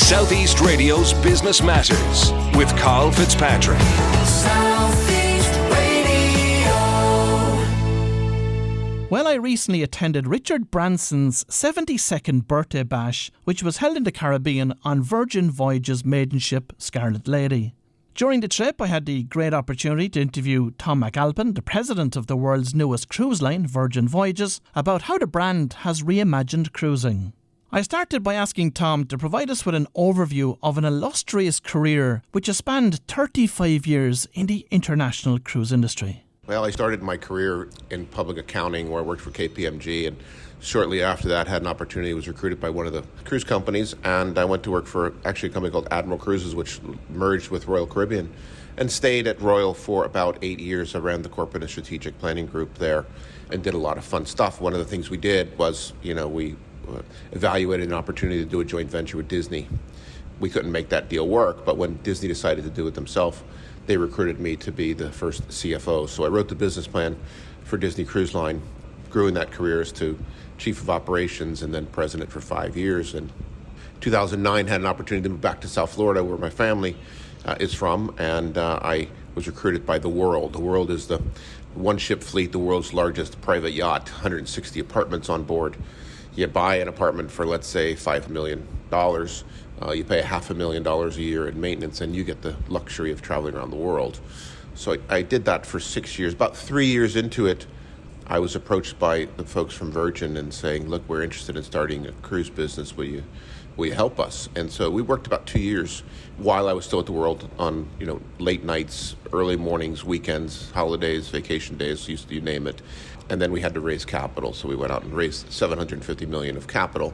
Southeast Radio's Business Matters with Carl Fitzpatrick. Southeast Radio. Well, I recently attended Richard Branson's 72nd birthday bash, which was held in the Caribbean on Virgin Voyages maiden ship Scarlet Lady. During the trip, I had the great opportunity to interview Tom McAlpin, the president of the world's newest cruise line, Virgin Voyages, about how the brand has reimagined cruising. I started by asking Tom to provide us with an overview of an illustrious career which has spanned 35 years in the international cruise industry. Well, I started my career in public accounting where I worked for KPMG, and shortly after that had an opportunity, was recruited by one of the cruise companies, and I went to work for actually a company called Admiral Cruises, which merged with Royal Caribbean, and stayed at Royal for about 8 years. I ran the corporate and strategic planning group there and did a lot of fun stuff. One of the things we did was, we evaluated an opportunity to do a joint venture with Disney. We couldn't make that deal work, but when Disney decided to do it themselves, they recruited me to be the first CFO. So I wrote the business plan for Disney Cruise Line, grew in that career as to chief of operations and then president for 5 years. And 2009 had an opportunity to move back to South Florida where my family is from, and I was recruited by The World. The World is the one-ship fleet, the world's largest private yacht, 160 apartments on board. You buy an apartment for, let's say, $5 million. You pay $500,000 a year in maintenance, and you get the luxury of traveling around the world. So I did that for 6 years. About 3 years into it, I was approached by the folks from Virgin and saying, look, we're interested in starting a cruise business. Will you help us? And so we worked about 2 years while I was still at the World on, late nights, early mornings, weekends, holidays, vacation days, you name it. And then we had to raise capital. So we went out and raised $750 million of capital.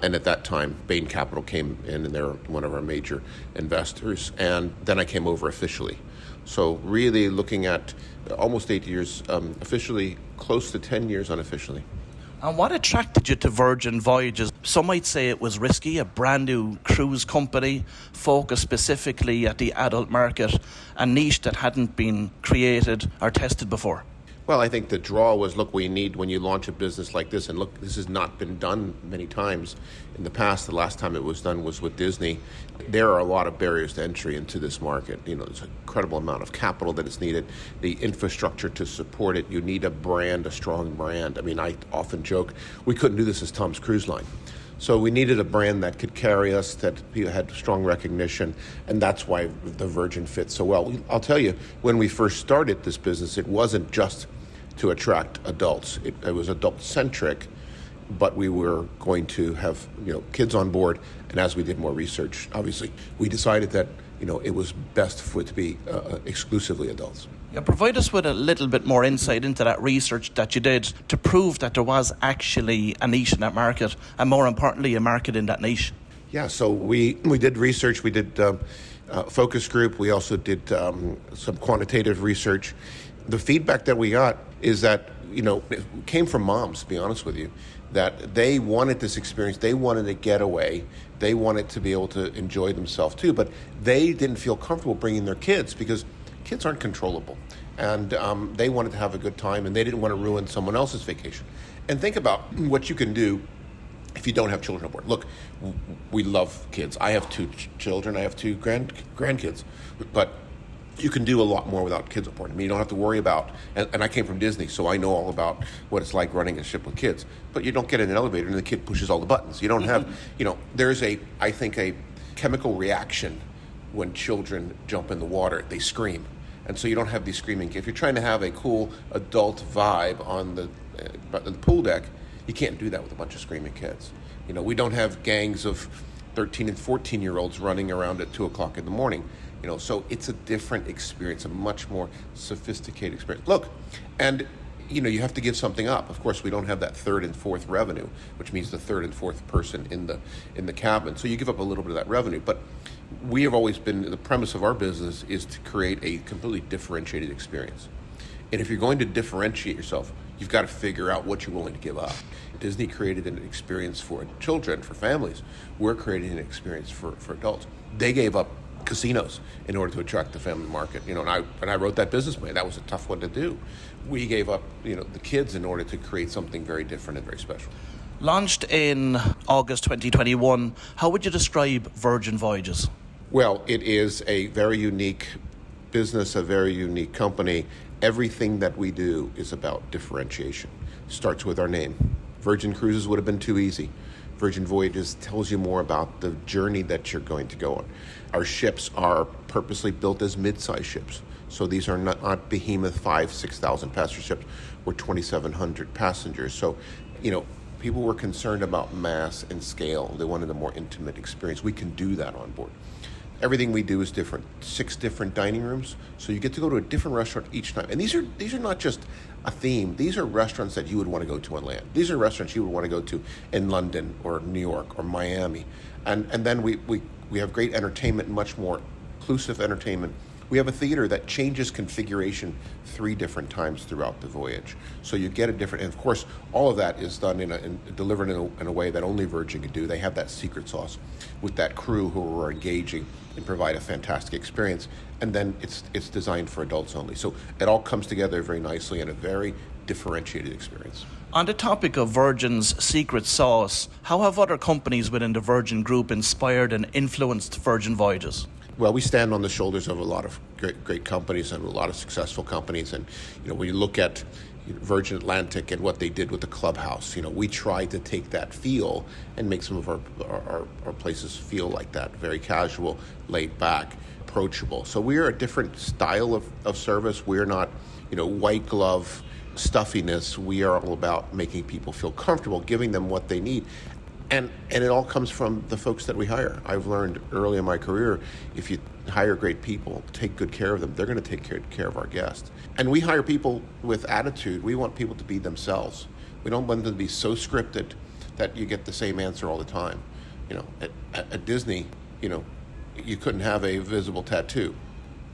And at that time, Bain Capital came in, and they're one of our major investors. And then I came over officially. So really looking at almost 8 years officially, close to 10 years unofficially. And what attracted you to Virgin Voyages? Some might say it was risky, a brand new cruise company focused specifically at the adult market, a niche that hadn't been created or tested before. Well, I think the draw was, look, we need, when you launch a business like this, and look, this has not been done many times in the past. The last time it was done was with Disney. There are a lot of barriers to entry into this market. There's an incredible amount of capital that is needed, the infrastructure to support it. You need a brand, a strong brand. I often joke, we couldn't do this as Tom's Cruise Line. So we needed a brand that could carry us, that had strong recognition, and that's why the Virgin fits so well. I'll tell you, when we first started this business, it wasn't just to attract adults. It was adult-centric, but we were going to have kids on board. And as we did more research, obviously, we decided that it was best for it to be exclusively adults. Yeah, provide us with a little bit more insight into that research that you did to prove that there was actually a niche in that market, and more importantly, a market in that niche. Yeah, so we did research. We did focus group. We also did some quantitative research. The feedback that we got is that, it came from moms, to be honest with you, that they wanted this experience. They wanted a getaway. They wanted to be able to enjoy themselves too, but they didn't feel comfortable bringing their kids because kids aren't controllable. And they wanted to have a good time, and they didn't want to ruin someone else's vacation. And think about what you can do if you don't have children on board. Look, we love kids. I have 2 children. I have 2 grandkids. But you can do a lot more without kids on board. You don't have to worry about, and I came from Disney, so I know all about what it's like running a ship with kids. But you don't get in an elevator and the kid pushes all the buttons. You don't have, there's a chemical reaction when children jump in the water. They scream. And so you don't have these screaming kids. If you're trying to have a cool adult vibe on the pool deck, you can't do that with a bunch of screaming kids. We don't have gangs of 13 and 14-year-olds running around at 2 o'clock in the morning. So it's a different experience, a much more sophisticated experience. Look, and you have to give something up. Of course, we don't have that 3rd and 4th revenue, which means the 3rd and 4th person in the cabin. So you give up a little bit of that revenue. But we have always been, the premise of our business is to create a completely differentiated experience. And if you're going to differentiate yourself, you've got to figure out what you're willing to give up. Disney created an experience for children, for families. We're creating an experience for adults. They gave up casinos in order to attract the family market. And I wrote that business plan. That was a tough one to do. We gave up, the kids in order to create something very different and very special. Launched in August 2021, how would you describe Virgin Voyages? Well, it is a very unique business, a very unique company. Everything that we do is about differentiation. Starts with our name. Virgin Cruises would have been too easy. Virgin Voyages tells you more about the journey that you're going to go on. Our ships are purposely built as mid-size ships. So these are not behemoth 6,000 passenger ships. We're 2,700 passengers. So, people were concerned about mass and scale. They wanted a more intimate experience. We can do that on board. Everything we do is different. 6 different dining rooms, so you get to go to a different restaurant each time. And these are not just a theme. These are restaurants that you would want to go to on land. These are restaurants you would want to go to in London or New York or Miami. And then we have great entertainment, much more inclusive entertainment. We have a theater that changes configuration 3 different times throughout the voyage. So you get a different, and of course, all of that is done delivered in a way that only Virgin can do. They have that secret sauce with that crew who are engaging and provide a fantastic experience. And then it's designed for adults only. So it all comes together very nicely in a very differentiated experience. On the topic of Virgin's secret sauce, how have other companies within the Virgin Group inspired and influenced Virgin Voyages? Well, we stand on the shoulders of a lot of great companies and a lot of successful companies. And, when you look at Virgin Atlantic and what they did with the clubhouse, we tried to take that feel and make some of our places feel like that, very casual, laid back, approachable. So we are a different style of service. We're not, white glove stuffiness. We are all about making people feel comfortable, giving them what they need. And it all comes from the folks that we hire. I've learned early in my career, if you hire great people, take good care of them, they're going to take care of our guests. And we hire people with attitude. We want people to be themselves. We don't want them to be so scripted that you get the same answer all the time. At Disney, you couldn't have a visible tattoo.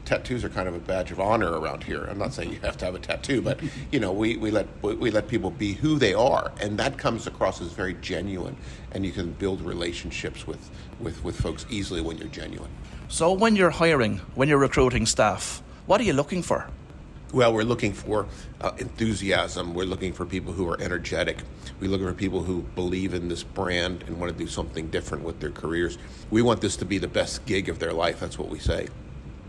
Tattoos are kind of a badge of honor around here. I'm not saying you have to have a tattoo, but we let people be who they are, and that comes across as very genuine. And you can build relationships with folks easily when you're genuine. So when you're hiring, when you're recruiting staff, what are you looking for? Well, we're looking for enthusiasm. We're looking for people who are energetic. We're looking for people who believe in this brand and want to do something different with their careers. We want this to be the best gig of their life. That's what we say.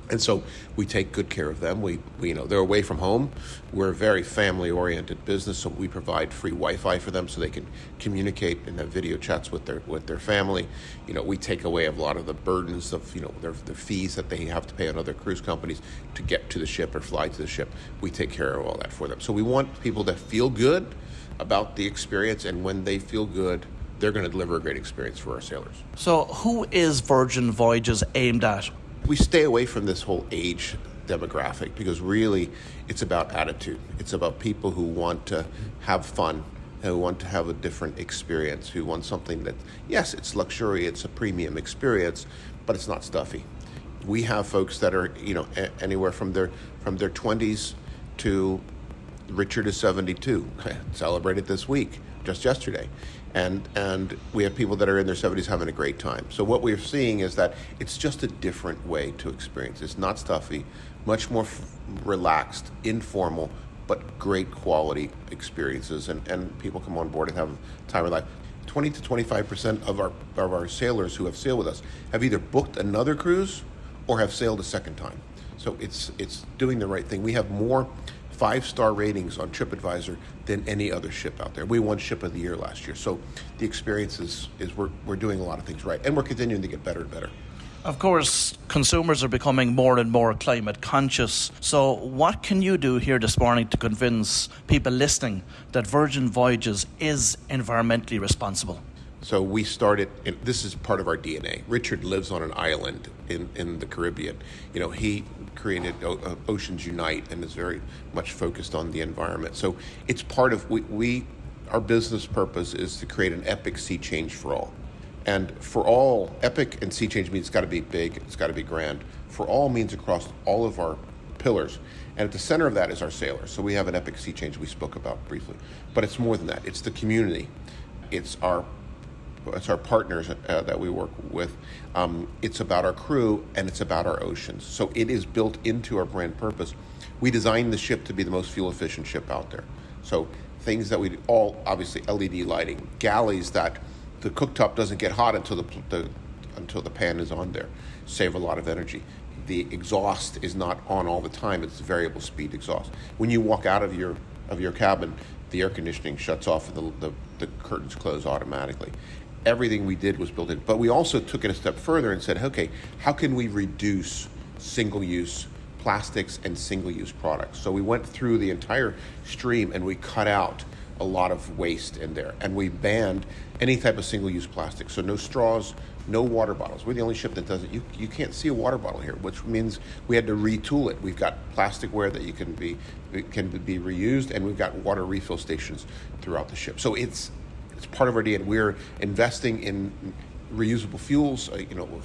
And so we take good care of them. They're away from home. We're a very family-oriented business, so we provide free Wi-Fi for them so they can communicate and have video chats with their family. We take away a lot of the burdens of the fees that they have to pay on other cruise companies to get to the ship or fly to the ship. We take care of all that for them. So we want people that feel good about the experience, and when they feel good, they're going to deliver a great experience for our sailors. So who is Virgin Voyages aimed at? We stay away from this whole age demographic because really it's about attitude. It's about people who want to have fun, who want to have a different experience, who want something that, yes, it's luxury, it's a premium experience, but it's not stuffy. We have folks that are, anywhere from their 20s to Richard is 72, celebrated this week, just yesterday. And we have people that are in their 70s having a great time. So what we're seeing is that it's just a different way to experience. It's not stuffy, much more relaxed, informal, but great quality experiences. And people come on board and have a time of life. 20 to 25% of our sailors who have sailed with us have either booked another cruise or have sailed a second time. So it's doing the right thing. We have more 5-star ratings on TripAdvisor than any other ship out there. We won Ship of the Year last year. So the experience is we're doing a lot of things right, and we're continuing to get better and better. Of course, consumers are becoming more and more climate conscious. So what can you do here this morning to convince people listening that Virgin Voyages is environmentally responsible? So we started, this is part of our DNA. Richard lives on an island in the Caribbean. He created Oceans Unite and is very much focused on the environment. So it's part of, our business purpose is to create an epic sea change for all. And for all, epic and sea change means it's got to be big, it's got to be grand. For all means across all of our pillars. And at the center of that is our sailors. So we have an epic sea change we spoke about briefly. But it's more than that. It's the community. It's our partners that we work with. It's about our crew, and it's about our oceans. So it is built into our brand purpose. We designed the ship to be the most fuel-efficient ship out there. So things that we all, obviously LED lighting, galleys that the cooktop doesn't get hot until the pan is on there, save a lot of energy. The exhaust is not on all the time, it's variable speed exhaust. When you walk out of your cabin, the air conditioning shuts off and the curtains close automatically. Everything we did was built in, but we also took it a step further and said, okay, how can we reduce single-use plastics and single-use products? So we went through the entire stream and we cut out a lot of waste in there, and we banned any type of single-use plastic. So no straws, no water bottles. We're the only ship that does it. You can't see a water bottle here, which means we had to retool it. We've got plasticware that can be reused, and we've got water refill stations throughout the ship. So it's part of our DNA. We're investing in reusable fuels.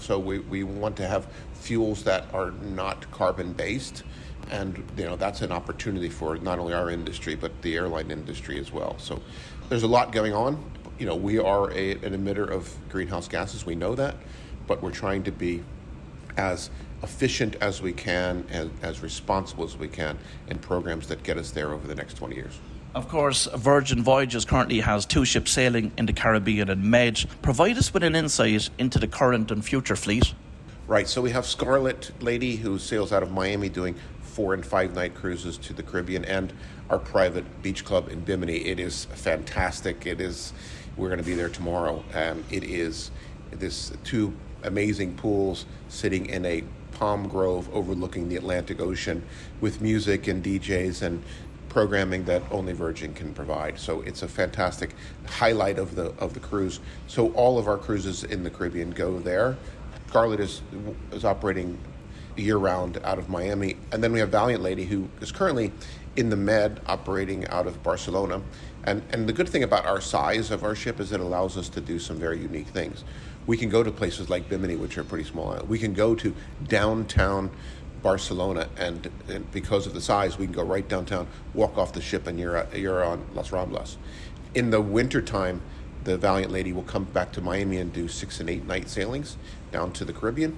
So we want to have fuels that are not carbon based, and that's an opportunity for not only our industry but the airline industry as well. So there's a lot going on. We are an emitter of greenhouse gases. We know that, but we're trying to be as efficient as we can and as responsible as we can in programs that get us there over the next 20 years. Of course, Virgin Voyages currently has 2 ships sailing in the Caribbean and Med. Provide us with an insight into the current and future fleet. Right, so we have Scarlet Lady, who sails out of Miami doing 4 and 5 night cruises to the Caribbean, and our private beach club in Bimini. It is fantastic. We're going to be there tomorrow. It is this 2 amazing pools sitting in a palm grove overlooking the Atlantic Ocean with music and DJs and programming that only Virgin can provide. So it's a fantastic highlight of the cruise. So all of our cruises in the Caribbean go there. Scarlet is operating year-round out of Miami. And then we have Valiant Lady, who is currently in the Med, operating out of Barcelona. And the good thing about our size of our ship is it allows us to do some very unique things. We can go to places like Bimini, which are pretty small. We can go to downtown Barcelona, and because of the size, we can go right downtown, walk off the ship, and you're on Las Ramblas. In the wintertime, the Valiant Lady will come back to Miami and do 6 and 8 night sailings down to the Caribbean.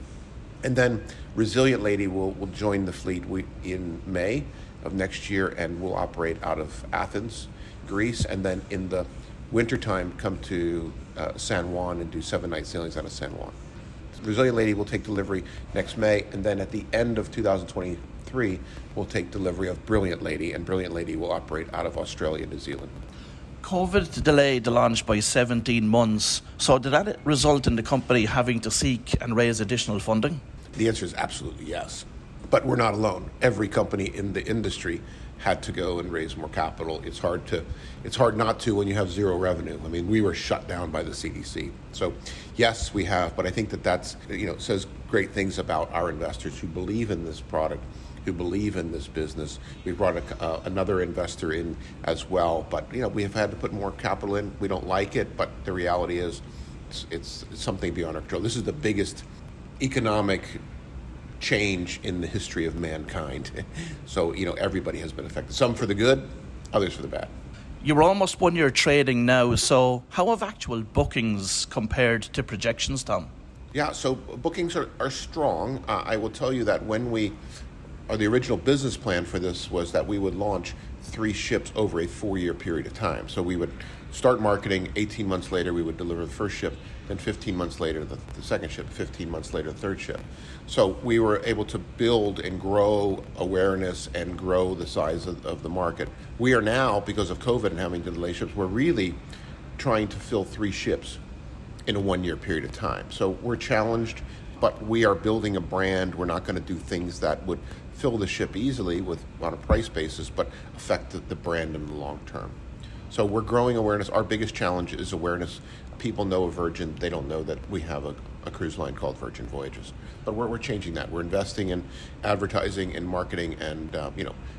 And then Resilient Lady will join the fleet in May of next year, and will operate out of Athens, Greece, and then in the wintertime come to San Juan and do 7 night sailings out of San Juan. Resilient Lady will take delivery next May, and then at the end of 2023, we'll take delivery of Brilliant Lady, and Brilliant Lady will operate out of Australia and New Zealand. COVID delayed the launch by 17 months. So did that result in the company having to seek and raise additional funding? The answer is absolutely yes. But we're not alone. Every company in the industry had to go and raise more capital. It's hard not to when you have zero revenue. I mean, we were shut down by the CDC. So yes, we have, but I think that's says great things about our investors who believe in this product, who believe in this business. We brought another investor in as well, but we have had to put more capital in. We don't like it, but the reality is it's something beyond our control. This is the biggest economic change in the history of mankind. So, everybody has been affected. Some for the good, others for the bad. You're almost 1 year trading now, so how have actual bookings compared to projections, Tom? Yeah, so bookings are strong. I will tell you that the original business plan for this was that we would launch 3 ships over a 4-year period of time. So we would start marketing, 18 months later we would deliver the first ship, then 15 months later the second ship, 15 months later the third ship. So we were able to build and grow awareness and grow the size of the market. We are now, because of COVID and having to delay ships, we're really trying to fill 3 ships in a 1-year period of time. So we're challenged, but we are building a brand. We're not going to do things that would fill the ship easily on a price basis, but affect the brand in the long term. So we're growing awareness. Our biggest challenge is awareness. People know of Virgin. They don't know that we have a cruise line called Virgin Voyages. But we're changing that. We're investing in advertising and marketing. And,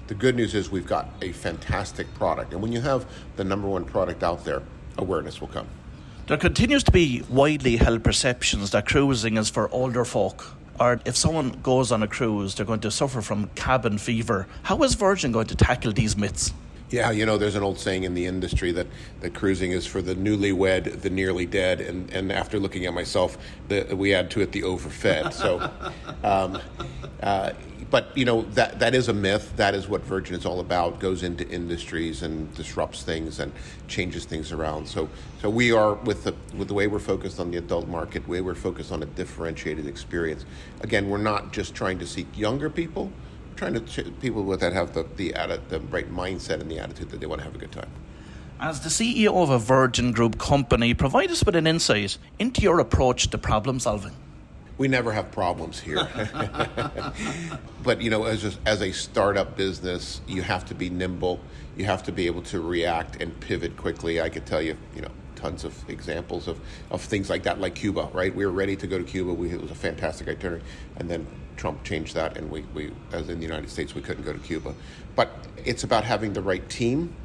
the good news is we've got a fantastic product. And when you have the number one product out there, awareness will come. There continues to be widely held perceptions that cruising is for older folk, or if someone goes on a cruise, they're going to suffer from cabin fever. How is Virgin going to tackle these myths? Yeah, there's an old saying in the industry that cruising is for the newlywed, the nearly dead, and after looking at myself, we add to it the overfed. So But that is a myth. That is what Virgin is all about. Goes into industries and disrupts things and changes things around. So we are with the way we're focused on the adult market, the way we're focused on a differentiated experience. Again, we're not just trying to seek younger people. We're trying to people that have the right mindset and the attitude that they want to have a good time. As the CEO of a Virgin Group company, provide us with an insight into your approach to problem solving. We never have problems here. But, as a startup business, you have to be nimble. You have to be able to react and pivot quickly. I could tell you, tons of examples of things like that, like Cuba, right? We were ready to go to Cuba. It was a fantastic itinerary. And then Trump changed that, and we, as in the United States, we couldn't go to Cuba. But it's about having the right team,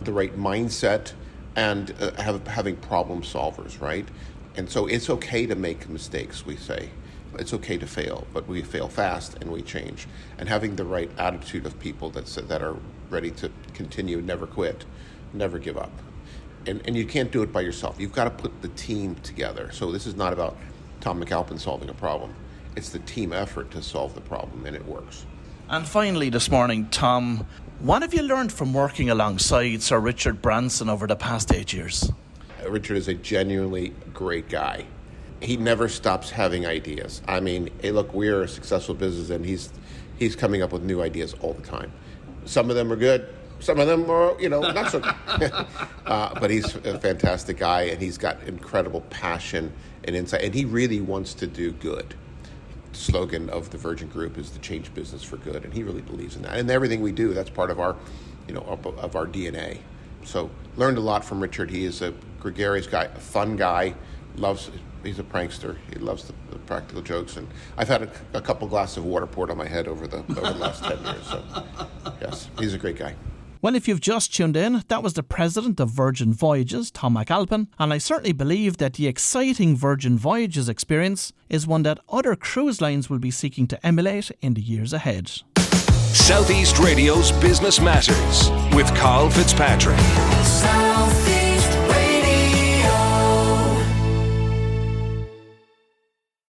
the right mindset, and having problem solvers, right? And so it's okay to make mistakes, we say. It's okay to fail, but we fail fast and we change. And having the right attitude of people that are ready to continue, never quit, never give up. And you can't do it by yourself. You've got to put the team together. So this is not about Tom McAlpin solving a problem. It's the team effort to solve the problem, and it works. And finally this morning, Tom, what have you learned from working alongside Sir Richard Branson over the past 8 years? Richard is a genuinely great guy. He never stops having ideas. I mean, hey, look, we're a successful business, and he's coming up with new ideas all the time. Some of them are good. Some of them are, not so good. But he's a fantastic guy, and he's got incredible passion and insight, and he really wants to do good. The slogan of the Virgin Group is to change business for good, and he really believes in that. And everything we do, that's part of our, of our DNA. So learned a lot from Richard. He is a gregarious guy, a fun guy, he's a prankster. He loves the practical jokes. And I've had a couple glasses of water poured on my head over the last 10 years. So yes, he's a great guy. Well, if you've just tuned in, that was the president of Virgin Voyages, Tom McAlpin, and I certainly believe that the exciting Virgin Voyages experience is one that other cruise lines will be seeking to emulate in the years ahead. Southeast Radio's Business Matters with Carl Fitzpatrick. Southeast